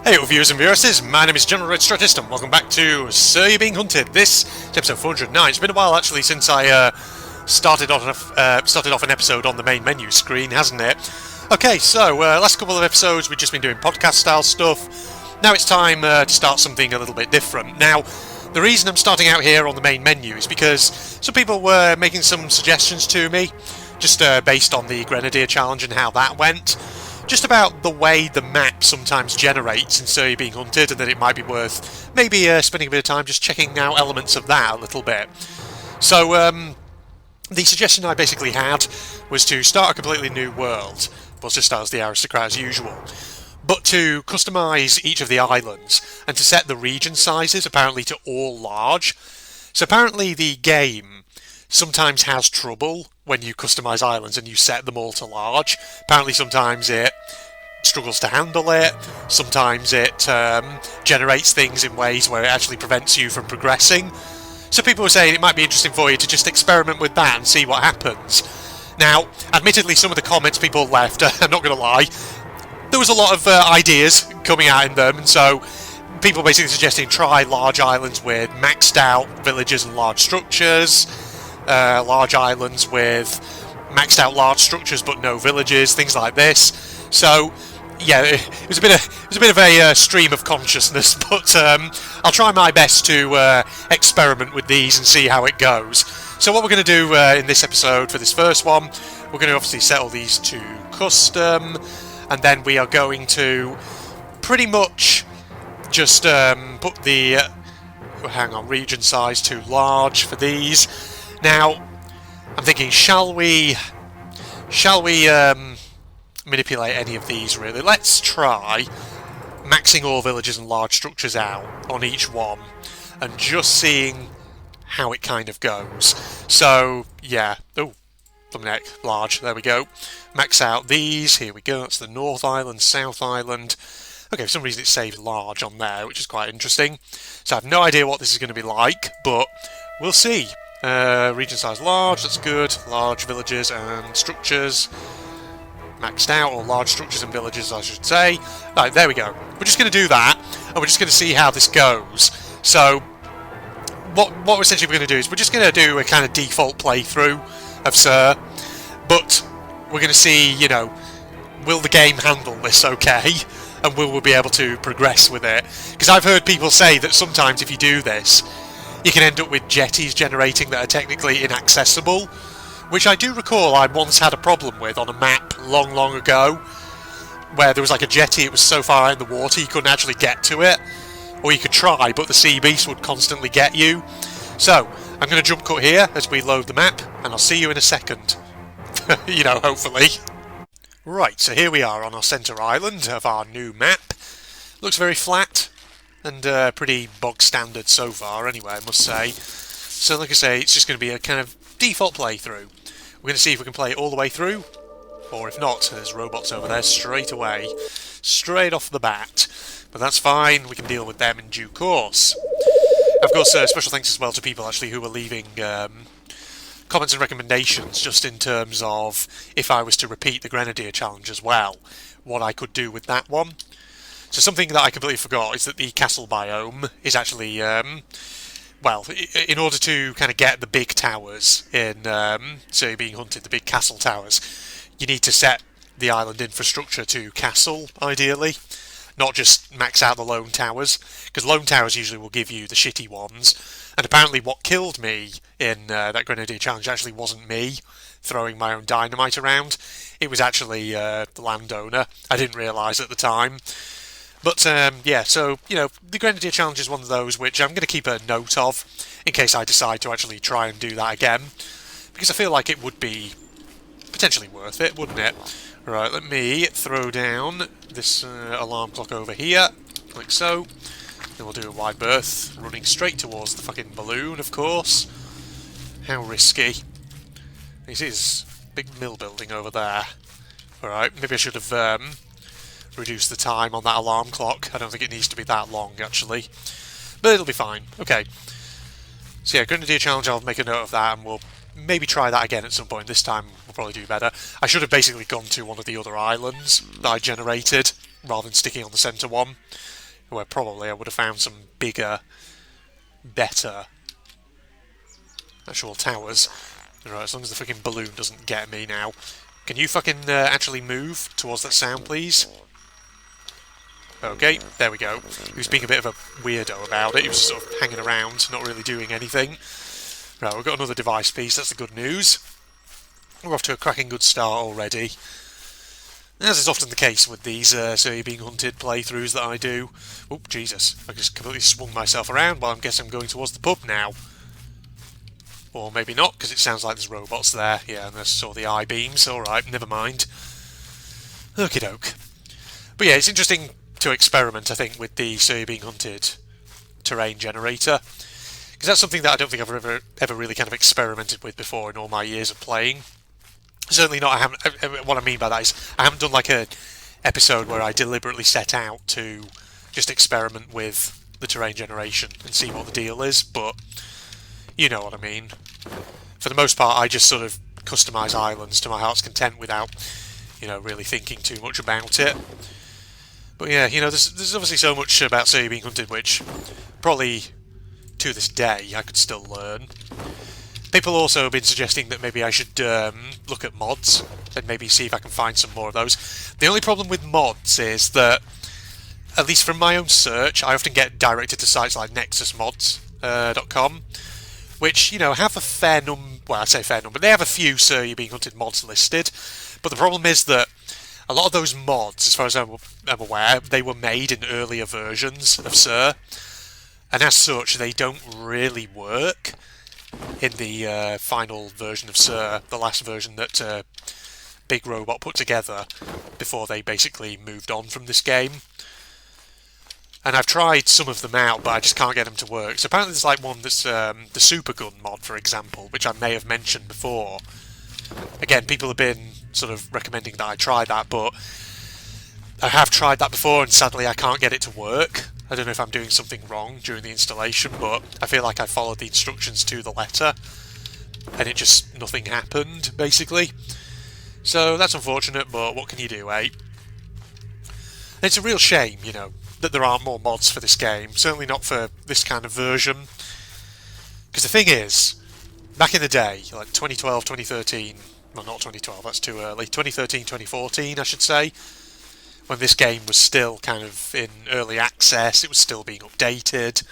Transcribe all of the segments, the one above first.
Hey viewers and viewers, my name is General Red Strategist and welcome back to Sir You're Being Hunted. This is episode 409. It's been a while actually since I started off an episode on the main menu screen, hasn't it? Okay, so last couple of episodes we've just been doing podcast style stuff. Now it's time to start something a little bit different. Now, the reason I'm starting out here on the main menu is because some people were making some suggestions to me, just based on the Grenadier Challenge and how that went. Just about the way the map sometimes generates in Sir You're Being Hunted, and that it might be worth maybe spending a bit of time just checking out elements of that a little bit. So the suggestion I basically had was to start a completely new world, but just start as the aristocrat as usual, but to customise each of the islands and to set the region sizes apparently to all large. So apparently the game sometimes has trouble when you customise islands and you set them all to large. Apparently sometimes it struggles to handle it, sometimes it generates things in ways where it actually prevents you from progressing. So people were saying it might be interesting for you to just experiment with that and see what happens. Now, admittedly some of the comments people left, I'm not going to lie, there was a lot of ideas coming out in them, and so people basically suggesting try large islands with maxed out villages and large structures, large islands with maxed out large structures but no villages, things like this. So yeah, it was a bit of a stream of consciousness, but I'll try my best to experiment with these and see how it goes. So what we're going to do in this episode for this first one, we're going to obviously settle these to custom, and then we are going to pretty much just put the region size to large for these. Now, I'm thinking, shall we manipulate any of these, really? Let's try maxing all villages and large structures out on each one and just seeing how it kind of goes. So, yeah. Oh, thumbneck, large. There we go. Max out these. Here we go. That's the North Island, South Island. Okay, for some reason it saved large on there, which is quite interesting. So I have no idea what this is going to be like, but we'll see. Region size large, that's good. Large villages and structures. Maxed out, or large structures and villages, I should say. Right, there we go. We're just going to do that, and we're just going to see how this goes. So, what we're essentially going to do is we're just going to do a kind of default playthrough of Sir, but we're going to see, you know, will the game handle this okay? And will we be able to progress with it? Because I've heard people say that sometimes if you do this, you can end up with jetties generating that are technically inaccessible, which I do recall I once had a problem with on a map long ago, where there was like a jetty, it was so far out in the water you couldn't actually get to it, or you could try, but the sea beast would constantly get you. So, I'm going to jump cut here as we load the map, and I'll see you in a second. You know, hopefully. Right, so here we are on our centre island of our new map. Looks very flat, and pretty bog standard so far anyway, I must say. So like I say, it's just going to be a kind of default playthrough. We're going to see if we can play it all the way through, or if not, there's robots over there straight away, straight off the bat. But that's fine, we can deal with them in due course. Of course, special thanks as well to people actually who were leaving comments and recommendations just in terms of if I was to repeat the Grenadier Challenge as well, what I could do with that one. So something that I completely forgot is that the castle biome is actually, well, in order to kind of get the big towers in Sir You're Being Hunted, the big castle towers, you need to set the island infrastructure to castle, ideally, not just max out the lone towers, because lone towers usually will give you the shitty ones, and apparently what killed me in that Grenadier Challenge actually wasn't me throwing my own dynamite around, it was actually the landowner. I didn't realise at the time. But, yeah, so, you know, the Grenadier Challenge is one of those which I'm going to keep a note of in case I decide to actually try and do that again, because I feel like it would be potentially worth it, wouldn't it? Right, let me throw down this alarm clock over here, like so. Then we'll do a wide berth, running straight towards the fucking balloon, of course. How risky. You see this big mill building over there. Alright, maybe I should have reduce the time on that alarm clock. I don't think it needs to be that long, actually. But it'll be fine. Okay. So yeah, Grenadier Challenge, I'll make a note of that, and we'll maybe try that again at some point. This time we'll probably do better. I should have basically gone to one of the other islands that I generated rather than sticking on the centre one, where probably I would have found some bigger, better actual towers. Right, as long as the freaking balloon doesn't get me now. Can you fucking actually move towards that sound, please? Okay, there we go. He was being a bit of a weirdo about it. He was sort of hanging around, not really doing anything. Right, we've got another device piece. That's the good news. We're off to a cracking good start already. As is often the case with these So You're Being Hunted playthroughs that I do. Oh, Jesus. I just completely swung myself around, but I guess I'm going towards the pub now. Or maybe not, because it sounds like there's robots there. Yeah, and I saw the I-beams. Alright, never mind. Okie doke. But yeah, it's interesting to experiment, I think, with the So You're Being Hunted terrain generator. Because that's something that I don't think I've ever really kind of experimented with before in all my years of playing. Certainly not. What I mean by that is I haven't done like a episode where I deliberately set out to just experiment with the terrain generation and see what the deal is, but you know what I mean. For the most part, I just sort of customise islands to my heart's content without, you know, really thinking too much about it. But yeah, you know, there's obviously so much about So You're Being Hunted which probably to this day I could still learn. People also have been suggesting that maybe I should look at mods and maybe see if I can find some more of those. The only problem with mods is that, at least from my own search, I often get directed to sites like nexusmods.com, which, you know, have a fair number, well, I say fair number, they have a few So You're Being Hunted mods listed, but the problem is that a lot of those mods, as far as I'm aware, they were made in earlier versions of Sir, and as such, they don't really work in the final version of Sir, the last version that Big Robot put together before they basically moved on from this game. And I've tried some of them out, but I just can't get them to work. So apparently there's like one that's the Supergun mod, for example, which I may have mentioned before. Again, people have been sort of recommending that I try that, but I have tried that before and sadly I can't get it to work. I don't know if I'm doing something wrong during the installation, but I feel like I followed the instructions to the letter and it just, nothing happened, basically. So that's unfortunate, but what can you do, eh? It's a real shame, you know, that there aren't more mods for this game. Certainly not for this kind of version. Because the thing is, back in the day, like 2012, 2013, well not 2012, that's too early, 2013, 2014 I should say, when this game was still kind of in early access, it was still being updated.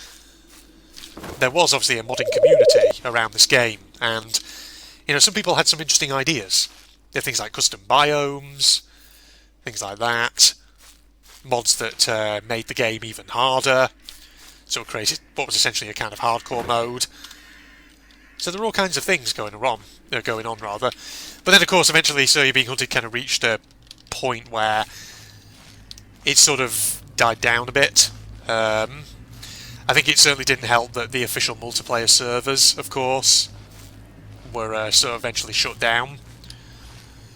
There was obviously a modding community around this game, and you know, some people had some interesting ideas. There are things like custom biomes, things like that, mods that made the game even harder, so it created what was essentially a kind of hardcore mode. So there were all kinds of things going on. But then of course eventually So You're Being Hunted kind of reached a point where it sort of died down a bit. I think it certainly didn't help that the official multiplayer servers, of course, were sort of eventually shut down.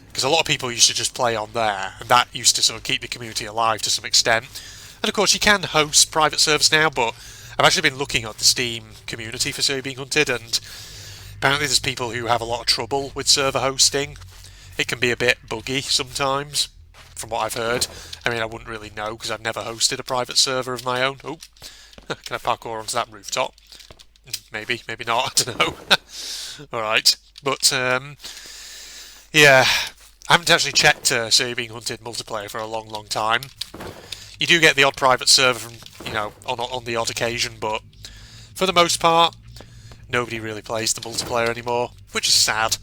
Because a lot of people used to just play on there, and that used to sort of keep the community alive to some extent. And of course you can host private servers now, but I've actually been looking at the Steam community for So You're Being Hunted, and apparently there's people who have a lot of trouble with server hosting. It can be a bit buggy sometimes, from what I've heard. I mean, I wouldn't really know because I've never hosted a private server of my own. Oh, can I parkour onto that rooftop? Maybe, maybe not, I don't know. Alright, but yeah, I haven't actually checked So You're Being Hunted multiplayer for a long, long time. You do get the odd private server from, you know, on the odd occasion, but for the most part, nobody really plays the multiplayer anymore, which is sad.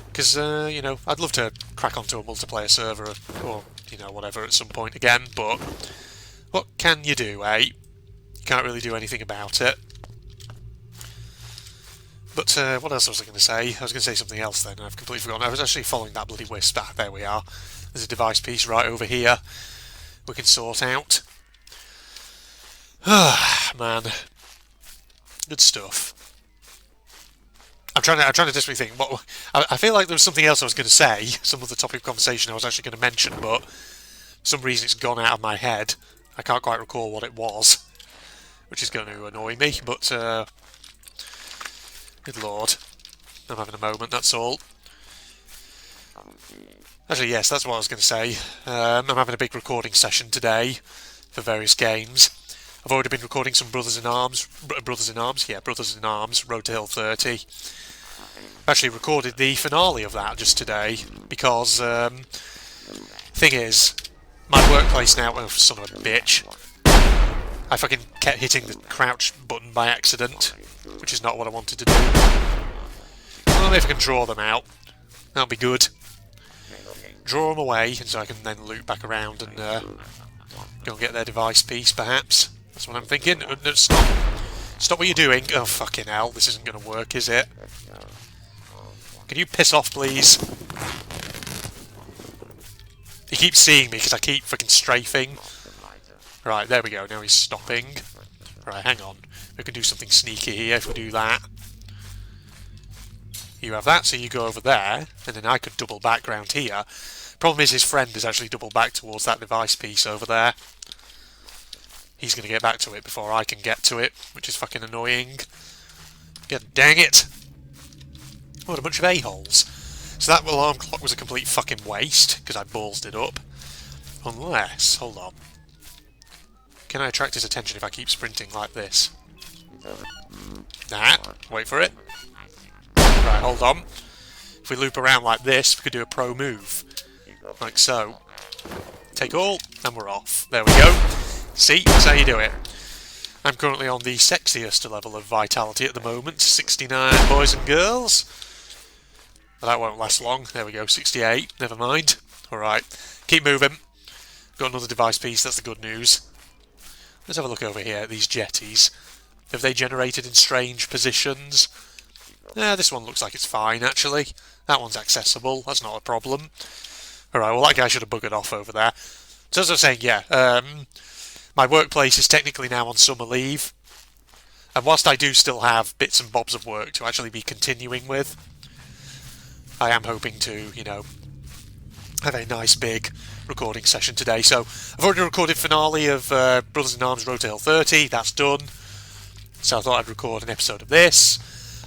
Because, you know, I'd love to crack onto a multiplayer server or, you know, whatever at some point again, but what can you do, eh? You can't really do anything about it. But what else was I going to say? I was going to say something else then, and I've completely forgotten. I was actually following that bloody wisp. Ah, there we are. There's a device piece right over here we can sort out. Ah, man. Good stuff. I'm trying to desperately think. What I feel like there was something else I was going to say, some other topic of conversation I was actually going to mention, but for some reason it's gone out of my head. I can't quite recall what it was, which is going to annoy me, but good lord. I'm having a moment, that's all. Actually, yes, that's what I was going to say. I'm having a big recording session today for various games. I've already been recording some Brothers in Arms, Road to Hill 30. I've actually recorded the finale of that just today, because, thing is, my workplace now, oh, son of a bitch, I fucking kept hitting the crouch button by accident, which is not what I wanted to do. Well, if I can draw them out, that'll be good. Draw them away, and so I can then loop back around and go and get their device piece, perhaps. That's what I'm thinking. No, stop. Stop what you're doing. Oh, fucking hell. This isn't going to work, is it? Can you piss off, please? He keeps seeing me because I keep fucking strafing. Right, there we go. Now he's stopping. Right, hang on. We can do something sneaky here if we do that. You have that, so you go over there, and then I could double back round here. Problem is his friend has actually doubled back towards that device piece over there. He's going to get back to it before I can get to it, which is fucking annoying. God dang it! What a bunch of a-holes. So that alarm clock was a complete fucking waste, because I ballsed it up. Unless, hold on. Can I attract his attention if I keep sprinting like this? Nah, wait for it. Right, hold on. If we loop around like this, we could do a pro move. Like so. Take all, and we're off. There we go. See, that's how you do it. I'm currently on the sexiest level of vitality at the moment. 69 boys and girls. But that won't last long. There we go, 68. Never mind. Alright, keep moving. Got another device piece, that's the good news. Let's have a look over here at these jetties. Have they generated in strange positions? Yeah, this one looks like it's fine, actually. That one's accessible, that's not a problem. Alright, well that guy should have buggered off over there. So as I was saying, yeah, my workplace is technically now on summer leave. And whilst I do still have bits and bobs of work to actually be continuing with, I am hoping to, you know, have a nice big recording session today. So I've already recorded finale of Brothers in Arms Road to Hill 30, that's done. So I thought I'd record an episode of this.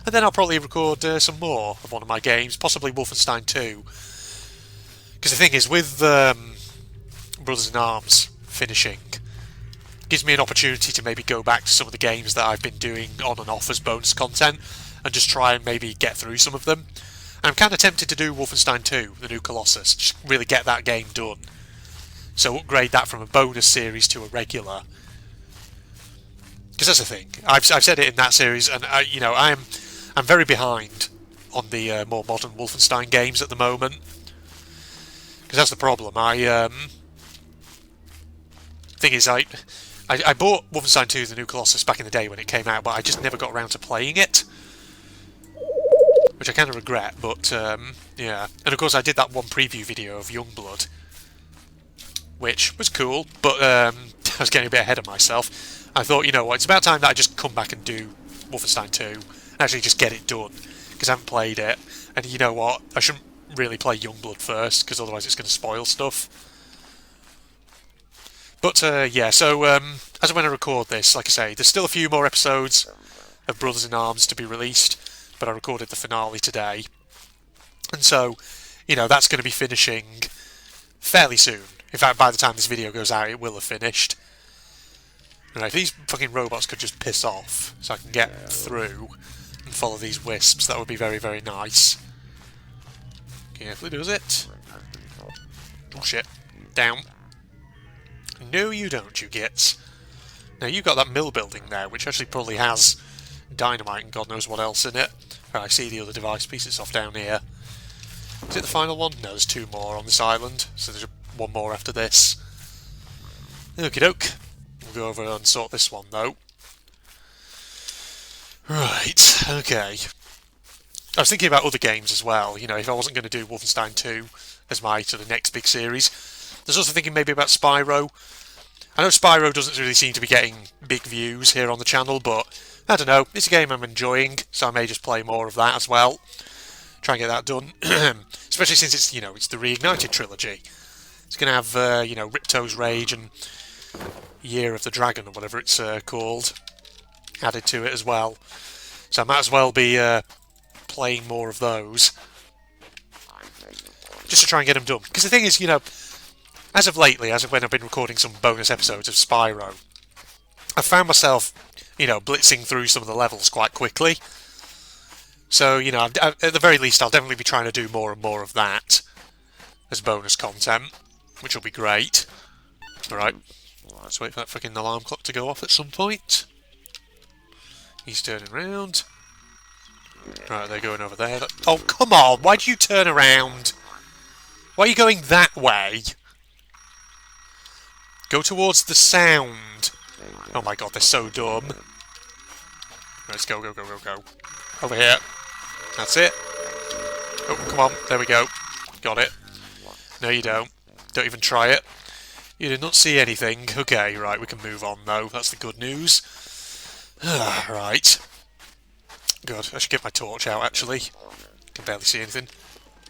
And then I'll probably record some more of one of my games, possibly Wolfenstein 2. Because the thing is, with Brothers in Arms finishing, it gives me an opportunity to maybe go back to some of the games that I've been doing on and off as bonus content, and just try and maybe get through some of them. And I'm kind of tempted to do Wolfenstein 2, the new Colossus, just really get that game done. So upgrade that from a bonus series to a regular. Because that's the thing, I've said it in that series, and I'm very behind on the more modern Wolfenstein games at the moment. Because that's the problem. Thing is, I bought Wolfenstein 2: The New Colossus back in the day when it came out, but I just never got around to playing it, which I kind of regret. But yeah, and of course I did that one preview video of Youngblood, which was cool, but I was getting a bit ahead of myself. I thought, you know what, it's about time that I just come back and do Wolfenstein 2 and actually just get it done, because I haven't played it. And you know what, I shouldn't really play Youngblood first, because otherwise it's going to spoil stuff. But yeah, so as when I record this, like I say, there's still a few more episodes of Brothers in Arms to be released, but I recorded the finale today. And so, you know, that's going to be finishing fairly soon. In fact, by the time this video goes out, it will have finished. Right, if these fucking robots could just piss off, so I can get through and follow these wisps, that would be very, very nice. Carefully does it. Oh shit. Down. No you don't, you gits. Now you've got that mill building there, which actually probably has dynamite and God knows what else in it. Right, I see the other device pieces off down here. Is it the final one? No, there's two more on this island, so there's one more after this. Okie doke. We'll go over and sort this one though. Right, okay. I was thinking about other games as well, you know, if I wasn't going to do Wolfenstein 2 as my sort of next big series. I was also thinking maybe about Spyro. I know Spyro doesn't really seem to be getting big views here on the channel, but I don't know, it's a game I'm enjoying, so I may just play more of that as well. Try and get that done. Especially since it's, you know, it's the Reignited trilogy. It's going to have, you know, Ripto's Rage and Year of the Dragon, or whatever it's called, added to it as well. So I might as well be playing more of those. just to try and get them done. Because the thing is, you know, as of lately, as of when I've been recording some bonus episodes of Spyro, I found myself, you know, blitzing through some of the levels quite quickly. So, you know, at the very least, I'll definitely be trying to do more and more of that as bonus content, which will be great. Alright, let's wait for that freaking alarm clock to go off at some point. He's turning around. Right, they're going over there. Oh, come on! Why do you turn around? Why are you going that way? Go towards the sound. Oh my god, they're so dumb. Let's go, go, go, go, go. Over here. That's it. Oh, come on. There we go. Got it. No, you don't. Don't even try it. You did not see anything. Okay, right, we can move on, though. That's the good news. Right. Good. I should get my torch out, actually. Can barely see anything.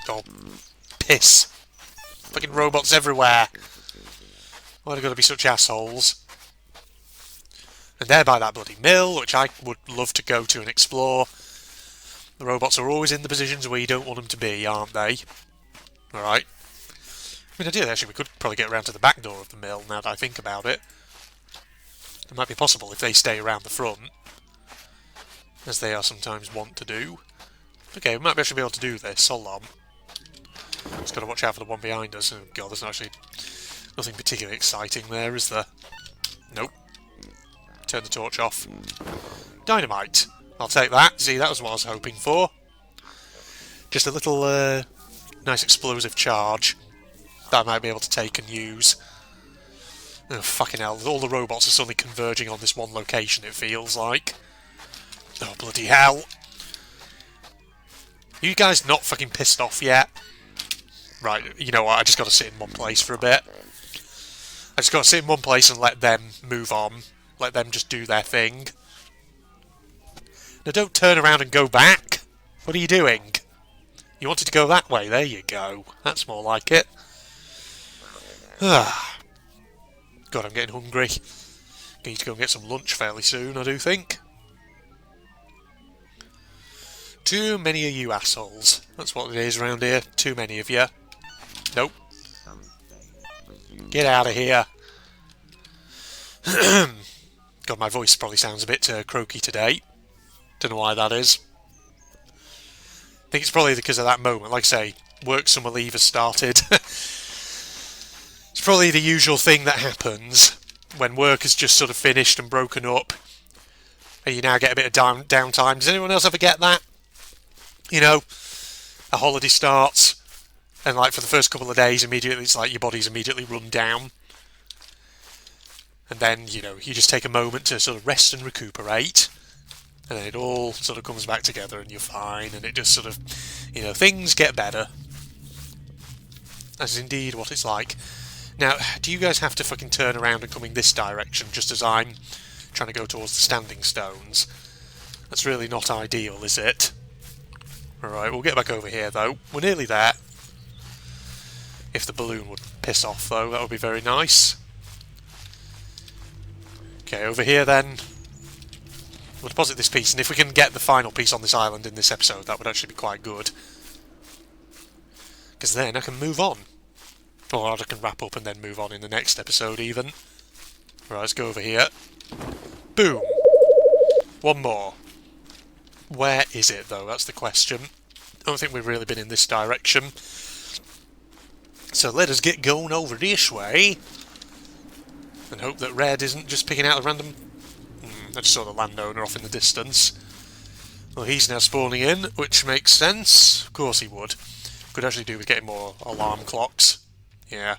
Oh, piss. Fucking robots everywhere. Why are they got to be such assholes? And they're by that bloody mill, which I would love to go to and explore. The robots are always in the positions where you don't want them to be, aren't they? Alright. I mean, ideally, actually, we could probably get around to the back door of the mill, now that I think about it. It might be possible if they stay around the front, as they are sometimes wont to do. Okay, we might actually be able to do this. Hold on. Just got to watch out for the one behind us. Oh god, there's actually nothing particularly exciting there, is there? Nope. Turn the torch off. Dynamite. I'll take that. See, that was what I was hoping for. Just a little nice explosive charge that I might be able to take and use. Oh, fucking hell. All the robots are suddenly converging on this one location, it feels like. Oh, bloody hell. You guys not fucking pissed off yet? Right, you know what? I just got to sit in one place for a bit. I just got to sit in one place and let them move on. Let them just do their thing. Now don't turn around and go back. What are you doing? You wanted to go that way. There you go. That's more like it. God, I'm getting hungry. Need to go and get some lunch fairly soon, I do think. Too many of you assholes. That's what it is around here. Too many of you. Nope. Get out of here. God, my voice probably sounds a bit croaky today. Don't know why that is. I think it's probably because of that moment. Like I say, work summer leave has started. It's probably the usual thing that happens when work has just sort of finished and broken up, and you now get a bit of downtime. Does anyone else ever get that? You know, a holiday starts, and like for the first couple of days, immediately it's like your body's immediately run down. And then, you know, you just take a moment to sort of rest and recuperate, and then it all sort of comes back together and you're fine, and it just sort of, you know, things get better. That's indeed what it's like. Now, do you guys have to fucking turn around and come in this direction just as I'm trying to go towards the standing stones? That's really not ideal, is it? Alright, we'll get back over here though. We're nearly there. If the balloon would piss off though, that would be very nice. Okay, over here then. We'll deposit this piece, and if we can get the final piece on this island in this episode, that would actually be quite good. Because then I can move on. Or I can wrap up and then move on in the next episode even. Right, let's go over here. Boom! One more. Where is it though? That's the question. I don't think we've really been in this direction. So let us get going over this way. And hope that Red isn't just picking out a random... I just saw the landowner off in the distance. Well, he's now spawning in, which makes sense. Of course he would. Could actually do with getting more alarm clocks. Yeah.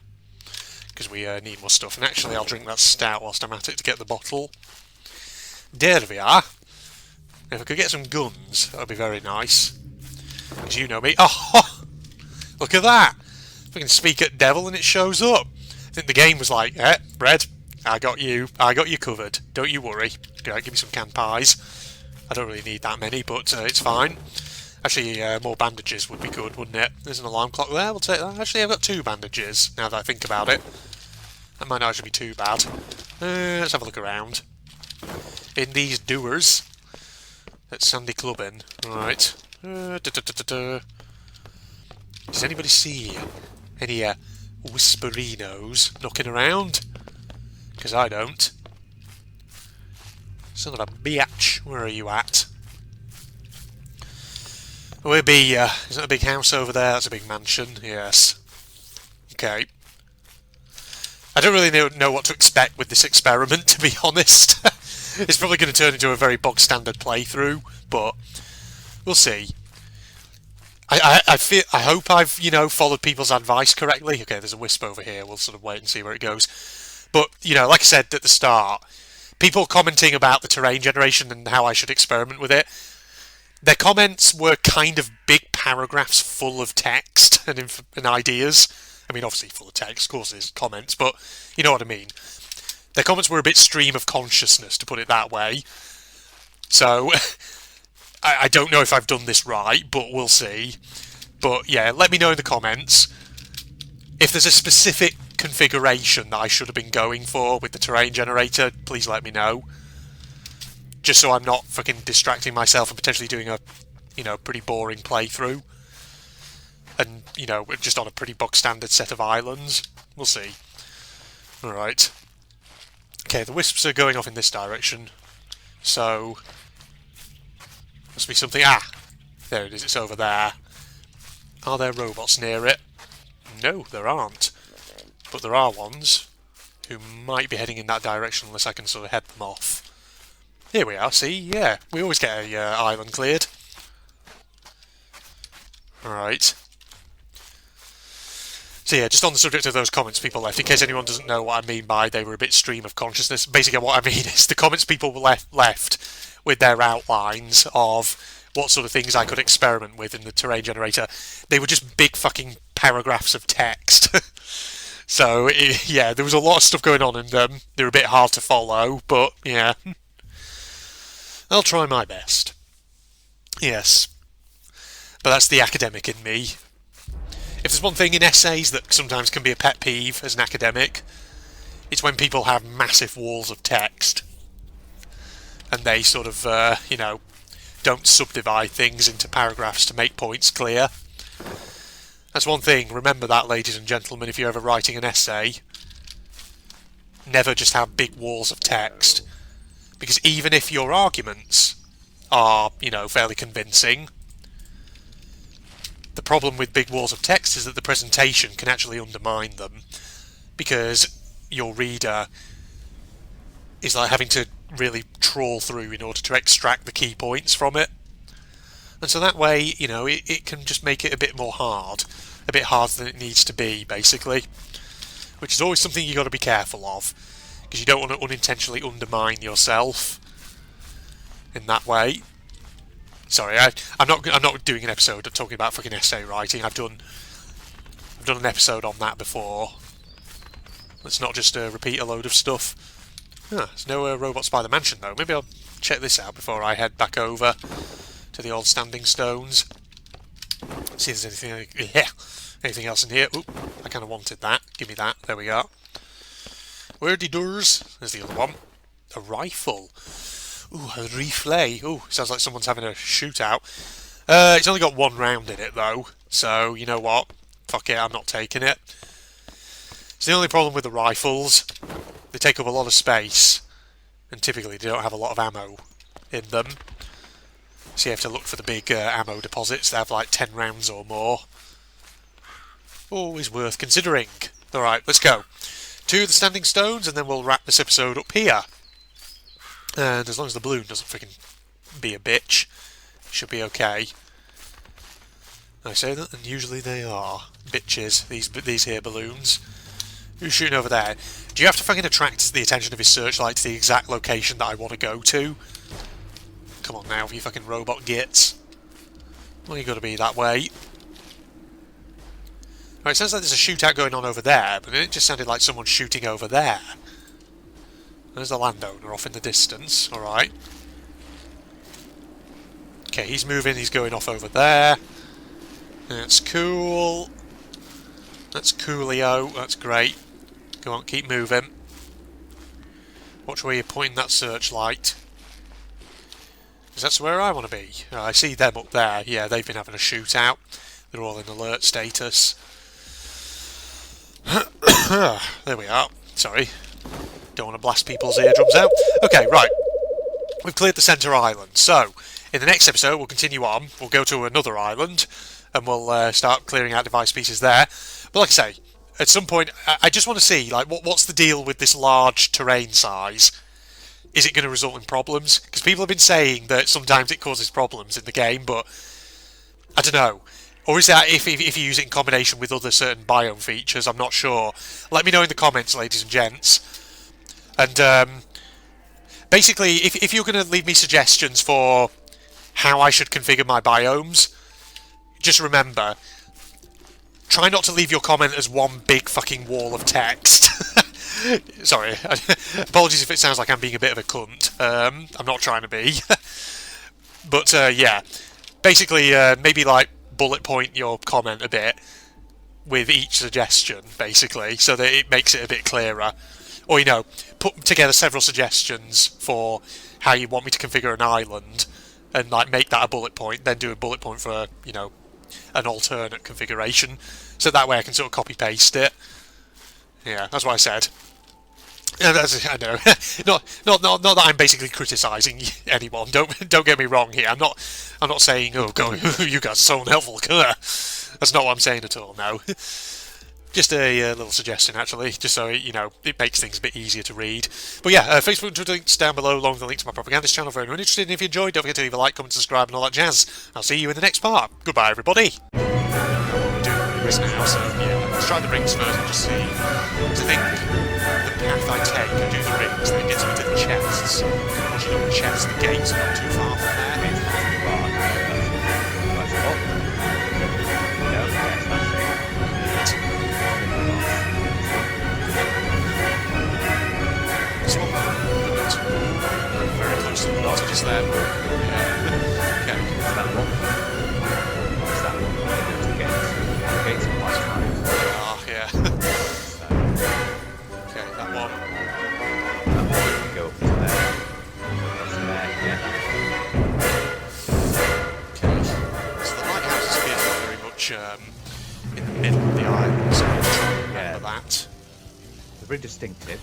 Because we need more stuff. And actually, I'll drink that stout whilst I'm at it to get the bottle. There we are. If I could get some guns, that would be very nice. Because you know me. Oh! Look at that! I can speak at devil and it shows up. I think the game was like, Red, I got you covered. Don't you worry. Right, give me some canned pies. I don't really need that many, but it's fine. Actually, more bandages would be good, wouldn't it? There's an alarm clock there, we'll take that. Actually, I've got 2 bandages, now that I think about it. That might not actually be too bad. Let's have a look around. In these doers. At Sandy Clubbin. Alright. Does anybody see any whisperinos knocking around? Because I don't. Son of a bitch, where are you at? We'll be, is that a big house over there? That's a big mansion, yes. Okay. I don't really know what to expect with this experiment, to be honest. It's probably going to turn into a very bog standard playthrough, but we'll see. I hope I've, followed people's advice correctly. Okay, there's a wisp over here. We'll sort of wait and see where it goes. But, like I said at the start, people commenting about the terrain generation and how I should experiment with it, their comments were kind of big paragraphs full of text and ideas. I mean, obviously full of text, of course there's comments, but you know what I mean. Their comments were a bit stream of consciousness, to put it that way. So, I don't know if I've done this right, but we'll see. But yeah, let me know in the comments if there's a specific configuration that I should have been going for with the terrain generator. Please let me know. Just so I'm not fucking distracting myself and potentially doing a, pretty boring playthrough. And, just on a pretty bog standard set of islands. We'll see. Alright. Okay, the wisps are going off in this direction. So, must be something... Ah! There it is, it's over there. Are there robots near it? No, there aren't. But there are ones who might be heading in that direction unless I can sort of head them off. Here we are, see? Yeah, we always get a island cleared. Alright. So yeah, just on the subject of those comments people left, in case anyone doesn't know what I mean by they were a bit stream of consciousness, basically what I mean is the comments people left with their outlines of what sort of things I could experiment with in the terrain generator, they were just big fucking paragraphs of text. So, yeah, there was a lot of stuff going on in them. They're a bit hard to follow, but yeah. I'll try my best. Yes. But that's the academic in me. If there's one thing in essays that sometimes can be a pet peeve as an academic, it's when people have massive walls of text. And they sort of, don't subdivide things into paragraphs to make points clear. That's one thing. Remember that, ladies and gentlemen, if you're ever writing an essay. Never just have big walls of text. Because even if your arguments are, fairly convincing, the problem with big walls of text is that the presentation can actually undermine them. Because your reader is like having to really trawl through in order to extract the key points from it. And so that way, it can just make it a bit more hard. A bit harder than it needs to be, basically. Which is always something you've got to be careful of. Because you don't want to unintentionally undermine yourself in that way. Sorry, I'm not doing an episode talking about fucking essay writing. I've done an episode on that before. Let's not just repeat a load of stuff. There's no robots by the mansion though. Maybe I'll check this out before I head back over to the old standing stones. See if there's anything else in here. Oop, I kind of wanted that. Give me that. There we are. Where are the doors? There's the other one. A rifle. Ooh, a rifle. Ooh, sounds like someone's having a shootout. It's only got one round in it though, so you know what? Fuck it, I'm not taking it. It's the only problem with the rifles. They take up a lot of space, and typically they don't have a lot of ammo in them. So you have to look for the big ammo deposits that have like 10 rounds or more. Always worth considering. Alright, let's go to the standing stones and then we'll wrap this episode up here. And as long as the balloon doesn't freaking be a bitch, it should be okay. I say that, and usually they are bitches, these here balloons. Who's shooting over there? Do you have to fucking attract the attention of his searchlight to the exact location that I want to go to? Come on now, you fucking robot gits. Well, you got to be that way. Right, it sounds like there's a shootout going on over there, but it just sounded like someone shooting over there. There's the landowner off in the distance, alright. Okay, he's moving, he's going off over there. That's cool. That's coolio, that's great. Go on, keep moving. Watch where you're pointing that searchlight. Because that's where I want to be. I see them up there. Yeah, they've been having a shootout. They're all in alert status. There we are. Sorry. Don't want to blast people's eardrums out. Okay, right. We've cleared the centre island. So, in the next episode, we'll continue on. We'll go to another island, and we'll start clearing out device pieces there. But like I say, at some point, I just want to see, like, what's the deal with this large terrain size? Is it going to result in problems? Because people have been saying that sometimes it causes problems in the game, but I don't know. Or is that if you use it in combination with other certain biome features? I'm not sure. Let me know in the comments, ladies and gents. And basically, if you're going to leave me suggestions for how I should configure my biomes, just remember, try not to leave your comment as one big fucking wall of text. Sorry, apologies if it sounds like I'm being a bit of a cunt. I'm not trying to be. But yeah, basically maybe like bullet point your comment a bit with each suggestion, basically, so that it makes it a bit clearer. Or, you know, put together several suggestions for how you want me to configure an island, and like make that a bullet point, then do a bullet point for, you know, an alternate configuration, so that way I can sort of copy paste it. Yeah, that's what I said. I know, not that I'm basically criticising anyone. Don't get me wrong here. I'm not saying, oh god, you guys are so unhelpful. That's not what I'm saying at all. No, just a little suggestion actually, just so you know it makes things a bit easier to read. But yeah, Facebook and Twitter links down below, along with the link to my propagandist channel for anyone interested. And if you enjoyed, don't forget to leave a like, comment, subscribe, and all that jazz. I'll see you in the next part. Goodbye, everybody. Do this now, so yeah, let's try the rings first and just see. Because I think the path I take and do the rings, then it gets me to the chests. Once you know the chests, the gates are not too far from there. Very close to the water just there. Yeah. Okay. That one. What's that one? The gates. The gates are quite high. Ah, yeah. Okay, that one. That one can go up to there. That's there, yeah. Okay. So the lighthouse appears to be very much in the middle of the island, so I'll try and remember that. They're very distinctive.